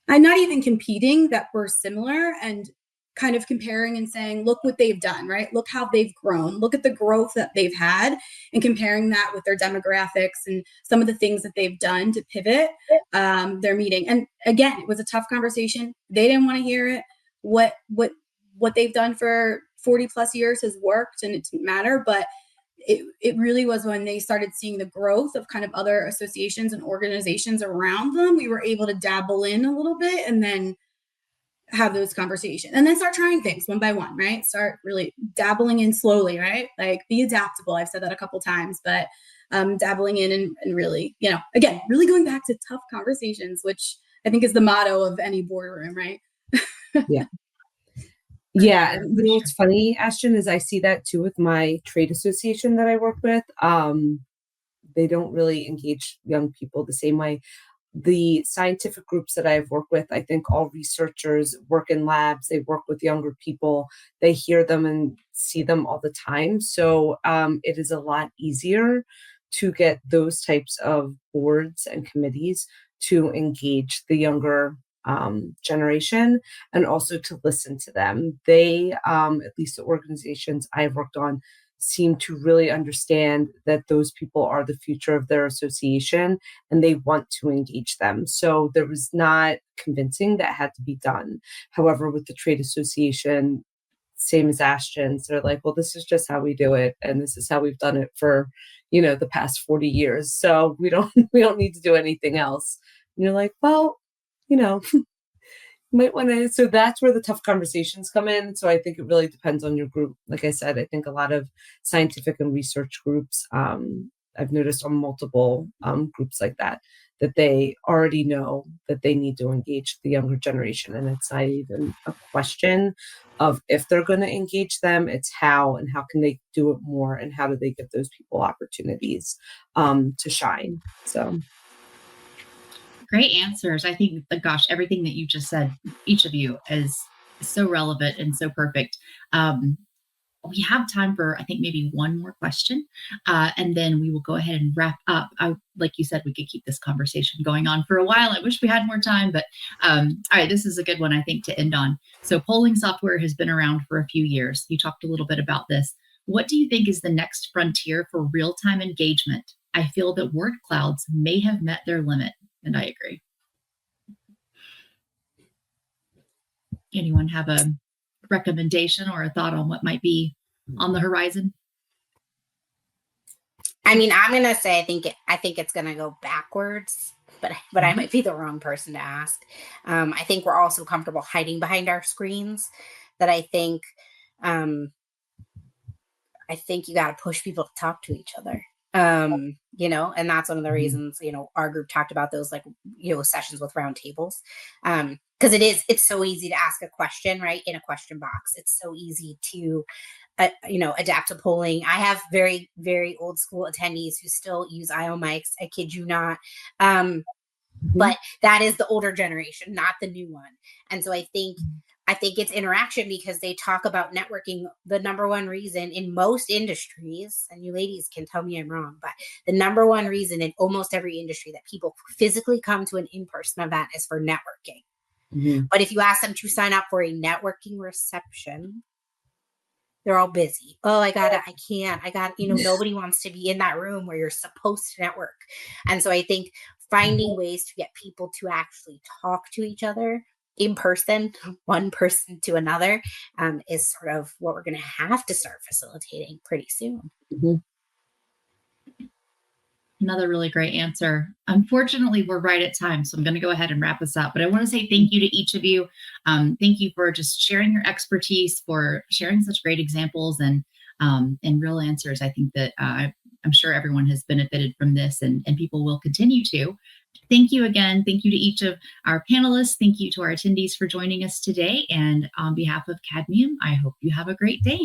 not even competing, that were similar, and kind of comparing and saying, look what they've done, right? Look how they've grown. Look at the growth that they've had, and comparing that with their demographics and some of the things that they've done to pivot their meeting. And again, it was a tough conversation. They didn't want to hear it. What they've done for 40 plus years has worked, and it didn't matter. But it really was when they started seeing the growth of kind of other associations and organizations around them, we were able to dabble in a little bit and then have those conversations and then start trying things one by one, right? Start really dabbling in slowly, right? Like be adaptable. I've said that a couple times, but dabbling in and really, again, really going back to tough conversations, which I think is the motto of any boardroom, right? Yeah. For Yeah, sure, and for what's sure. funny, Ashton, is I see that too with my trade association that I work with. They don't really engage young people the same way. The scientific groups that I've worked with, I think all researchers work in labs, they work with younger people, they hear them and see them all the time. So it is a lot easier to get those types of boards and committees to engage the younger generation and also to listen to them. They, at least the organizations I've worked on, seem to really understand that those people are the future of their association and they want to engage them. So there was not convincing that had to be done. However, with the trade association, same as Ashton's, they're like, well, this is just how we do it. And this is how we've done it for, the past 40 years. So we don't we don't need to do anything else. And you're like, well, you know, might want to. So that's where the tough conversations come in. So I think it really depends on your group. Like I said, I think a lot of scientific and research groups, I've noticed on multiple groups like that, that they already know that they need to engage the younger generation. And it's not even a question of if they're going to engage them, it's how, and how can they do it more, and how do they give those people opportunities to shine. So Great answers. I think, gosh, everything that you just said, each of you, is so relevant and so perfect. Um, we have time for, I think, maybe one more question, and then we will go ahead and wrap up. Like you said, we could keep this conversation going on for a while. I wish we had more time, but all right, this is a good one, I think, to end on. So polling software has been around for a few years. You talked a little bit about this. What do you think is the next frontier for real-time engagement? I feel that word clouds may have met their limit, and I agree. Anyone have a recommendation or a thought on what might be on the horizon? I mean, I'm gonna say I think it's gonna go backwards, but I might be the wrong person to ask. I think we're all so comfortable hiding behind our screens that um, I think you got to push people to talk to each other. And that's one of the reasons, our group talked about those, like, sessions with round tables. Because it's so easy to ask a question, right, in a question box. It's so easy to, adapt to polling. I have very, very old school attendees who still use IO mics. I kid you not. But that is the older generation, not the new one. And so I think it's interaction, because they talk about networking. The number one reason in most industries, and you ladies can tell me I'm wrong, but the number one reason in almost every industry that people physically come to an in-person event is for networking. But if you ask them to sign up for a networking reception, they're all busy. Oh, I can't. Nobody wants to be in that room where you're supposed to network. And so I think finding ways to get people to actually talk to each other in person, one person to another, is sort of what we're going to have to start facilitating pretty soon. Another really great answer. Unfortunately, we're right at time, so I'm going to go ahead and wrap this up. But I want to say thank you to each of you. Thank you for just sharing your expertise, for sharing such great examples and real answers. I think that I'm sure everyone has benefited from this, and people will continue to. Thank you again. Thank you to each of our panelists. Thank you to our attendees for joining us today. And on behalf of Cadmium, I hope you have a great day.